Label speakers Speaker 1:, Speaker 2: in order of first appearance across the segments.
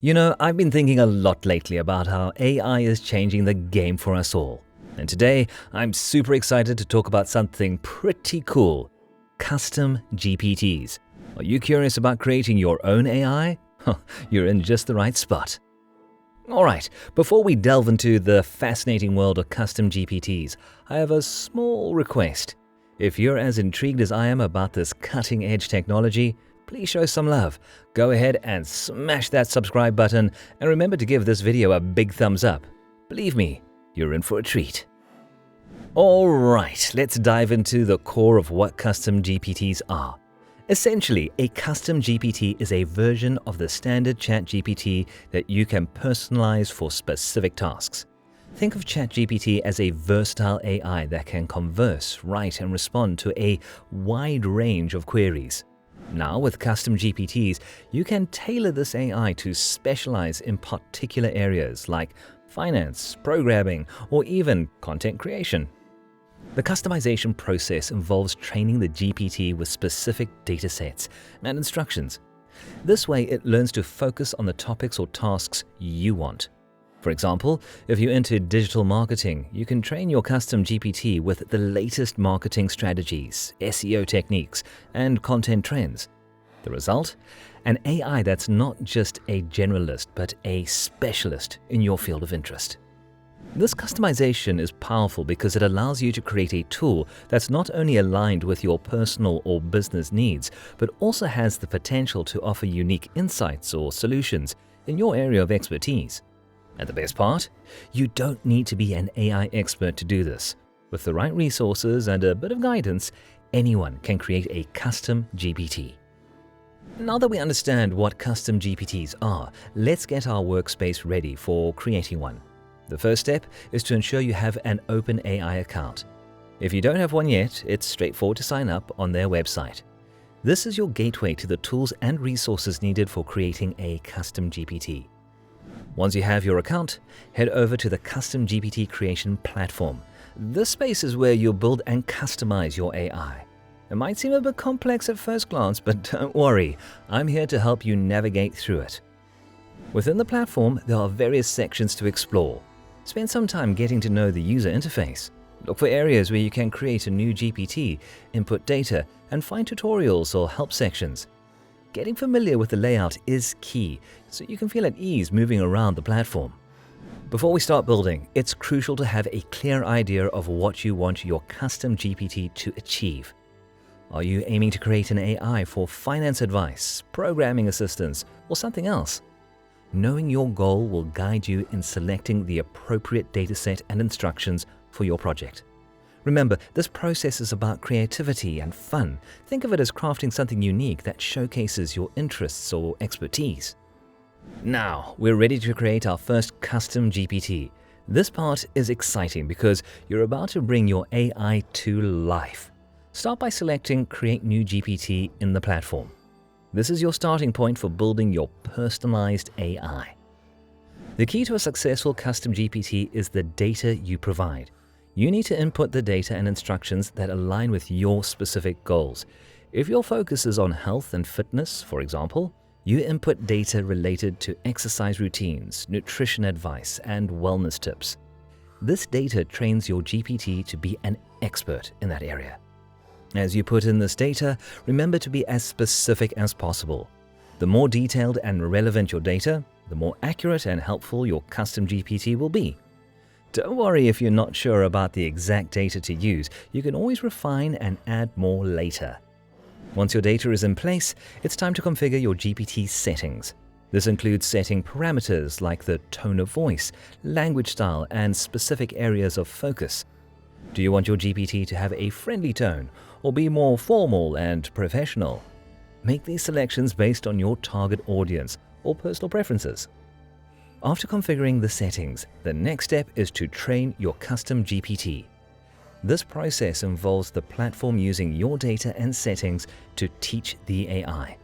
Speaker 1: I've been thinking a lot lately about how AI is changing the game for us all. And today, I'm super excited to talk about something pretty cool: custom GPTs. Are you curious about creating your own AI? You're in just the right spot. Alright, before we delve into the fascinating world of custom GPTs, I have a small request. If you're as intrigued as I am about this cutting-edge technology, please show some love. Go ahead and smash that subscribe button, and remember to give this video a big thumbs up. Believe me, you're in for a treat. Alright, let's dive into the core of what custom GPTs are. Essentially, a custom GPT is a version of the standard ChatGPT that you can personalize for specific tasks. Think of ChatGPT as a versatile AI that can converse, write, and respond to a wide range of queries. Now, with custom GPTs, you can tailor this AI to specialize in particular areas like finance, programming, or even content creation. The customization process involves training the GPT with specific datasets and instructions. This way, it learns to focus on the topics or tasks you want. For example, if you're into digital marketing, you can train your custom GPT with the latest marketing strategies, SEO techniques, and content trends. The result? An AI that's not just a generalist, but a specialist in your field of interest. This customization is powerful because it allows you to create a tool that's not only aligned with your personal or business needs, but also has the potential to offer unique insights or solutions in your area of expertise. And the best part? You don't need to be an AI expert to do this. With the right resources and a bit of guidance, anyone can create a custom GPT. Now that we understand what custom GPTs are, let's get our workspace ready for creating one. The first step is to ensure you have an OpenAI account. If you don't have one yet, it's straightforward to sign up on their website. This is your gateway to the tools and resources needed for creating a custom GPT. Once you have your account, head over to the Custom GPT creation platform. This space is where you'll build and customize your AI. It might seem a bit complex at first glance, but don't worry, I'm here to help you navigate through it. Within the platform, there are various sections to explore. Spend some time getting to know the user interface. Look for areas where you can create a new GPT, input data, and find tutorials or help sections. Getting familiar with the layout is key, so you can feel at ease moving around the platform. Before we start building, it's crucial to have a clear idea of what you want your custom GPT to achieve. Are you aiming to create an AI for finance advice, programming assistance, or something else? Knowing your goal will guide you in selecting the appropriate dataset and instructions for your project. Remember, this process is about creativity and fun. Think of it as crafting something unique that showcases your interests or expertise. Now, we're ready to create our first custom GPT. This part is exciting because you're about to bring your AI to life. Start by selecting Create New GPT in the platform. This is your starting point for building your personalized AI. The key to a successful custom GPT is the data you provide. You need to input the data and instructions that align with your specific goals. If your focus is on health and fitness, for example, you input data related to exercise routines, nutrition advice, and wellness tips. This data trains your GPT to be an expert in that area. As you put in this data, remember to be as specific as possible. The more detailed and relevant your data, the more accurate and helpful your custom GPT will be. Don't worry if you're not sure about the exact data to use. You can always refine and add more later. Once your data is in place, it's time to configure your GPT settings. This includes setting parameters like the tone of voice, language style, and specific areas of focus. Do you want your GPT to have a friendly tone or be more formal and professional? Make these selections based on your target audience or personal preferences. After configuring the settings, the next step is to train your custom GPT. This process involves the platform using your data and settings to teach the AI.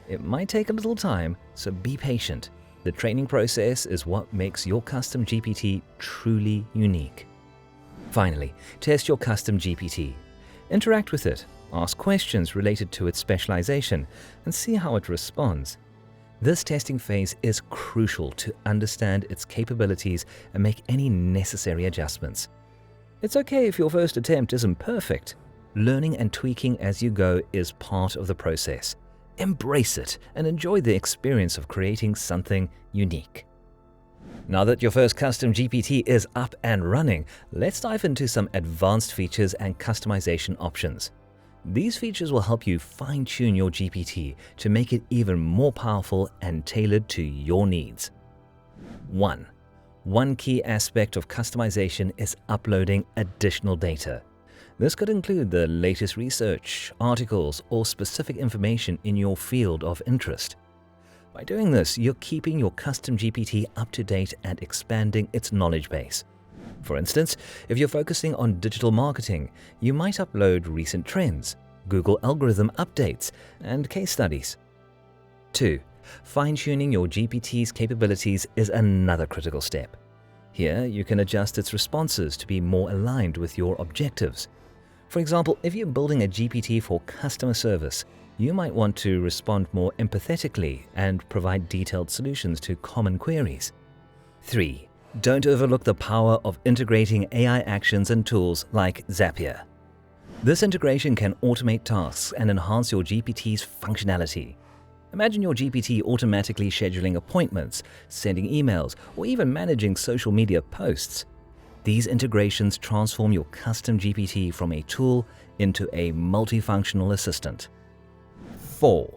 Speaker 1: It might take a little time, so be patient. The training process is what makes your custom GPT truly unique. Finally, test your custom GPT. Interact with it, ask questions related to its specialization, and see how it responds. This testing phase is crucial to understand its capabilities and make any necessary adjustments. It's okay if your first attempt isn't perfect. Learning and tweaking as you go is part of the process. Embrace it and enjoy the experience of creating something unique. Now that your first custom GPT is up and running, let's dive into some advanced features and customization options. These features will help you fine-tune your GPT to make it even more powerful and tailored to your needs. 1. One key aspect of customization is uploading additional data. This could include the latest research, articles, or specific information in your field of interest. By doing this, you're keeping your custom GPT up to date and expanding its knowledge base. For instance, if you're focusing on digital marketing, you might upload recent trends, Google algorithm updates, and case studies. 2. Fine-tuning your GPT's capabilities is another critical step. Here, you can adjust its responses to be more aligned with your objectives. For example, if you're building a GPT for customer service, you might want to respond more empathetically and provide detailed solutions to common queries. 3. Don't overlook the power of integrating AI actions and tools like Zapier. This integration can automate tasks and enhance your GPT's functionality. Imagine your GPT automatically scheduling appointments, sending emails, or even managing social media posts. These integrations transform your custom GPT from a tool into a multifunctional assistant. 4.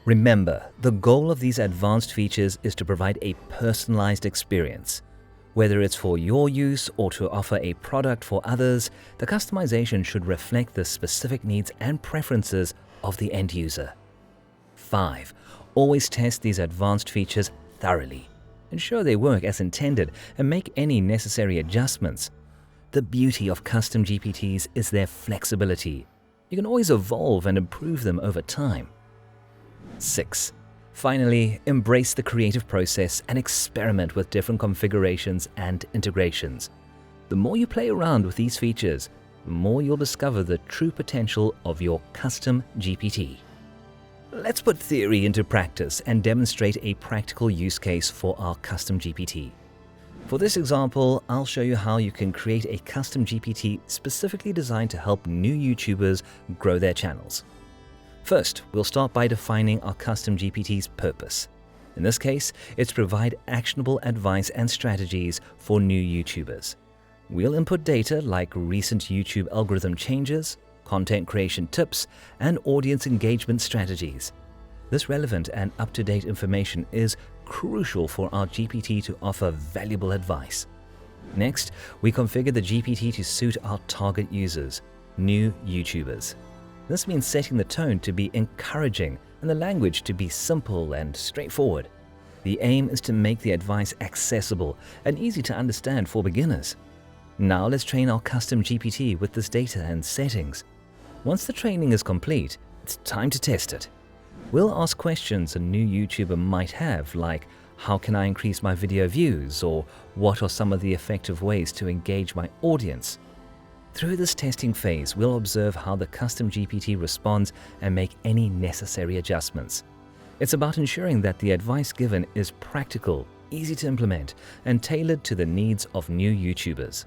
Speaker 1: Remember, the goal of these advanced features is to provide a personalized experience. Whether it's for your use or to offer a product for others, the customization should reflect the specific needs and preferences of the end user. 5. Always test these advanced features thoroughly. Ensure they work as intended and make any necessary adjustments. The beauty of custom GPTs is their flexibility. You can always evolve and improve them over time. 6. Finally, embrace the creative process and experiment with different configurations and integrations. The more you play around with these features, the more you'll discover the true potential of your custom GPT. Let's put theory into practice and demonstrate a practical use case for our custom GPT. For this example, I'll show you how you can create a custom GPT specifically designed to help new YouTubers grow their channels. First, we'll start by defining our custom GPT's purpose. In this case, it's to provide actionable advice and strategies for new YouTubers. We'll input data like recent YouTube algorithm changes, content creation tips, and audience engagement strategies. This relevant and up-to-date information is crucial for our GPT to offer valuable advice. Next, we configure the GPT to suit our target users, new YouTubers. This means setting the tone to be encouraging and the language to be simple and straightforward. The aim is to make the advice accessible and easy to understand for beginners. Now let's train our custom GPT with this data and settings. Once the training is complete, it's time to test it. We'll ask questions a new YouTuber might have, like, how can I increase my video views, or what are some of the effective ways to engage my audience? Through this testing phase, we'll observe how the custom GPT responds and make any necessary adjustments. It's about ensuring that the advice given is practical, easy to implement, and tailored to the needs of new YouTubers.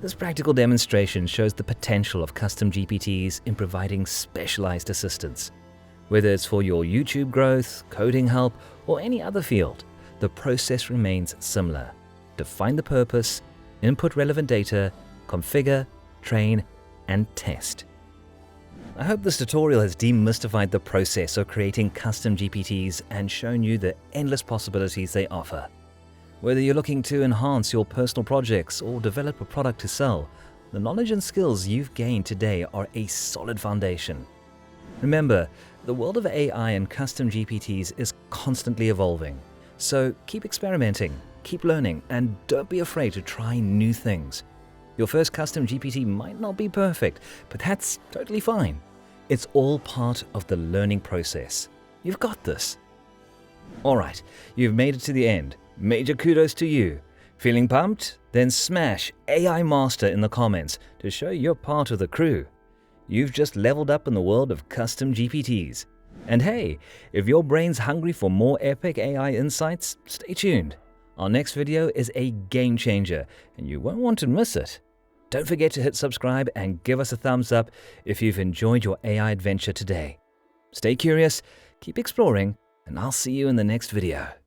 Speaker 1: This practical demonstration shows the potential of custom GPTs in providing specialized assistance. Whether it's for your YouTube growth, coding help, or any other field, the process remains similar. Define the purpose, input relevant data, configure, train, and test. I hope this tutorial has demystified the process of creating custom GPTs and shown you the endless possibilities they offer. Whether you're looking to enhance your personal projects or develop a product to sell, the knowledge and skills you've gained today are a solid foundation. Remember, the world of AI and custom GPTs is constantly evolving. So keep experimenting, keep learning, and don't be afraid to try new things. Your first custom GPT might not be perfect, but that's totally fine. It's all part of the learning process. You've got this. Alright, you've made it to the end. Major kudos to you. Feeling pumped? Then smash AI Master in the comments to show you're part of the crew. You've just leveled up in the world of custom GPTs. And hey, if your brain's hungry for more epic AI insights, stay tuned. Our next video is a game changer, and you won't want to miss it. Don't forget to hit subscribe and give us a thumbs up if you've enjoyed your AI adventure today. Stay curious, keep exploring, and I'll see you in the next video.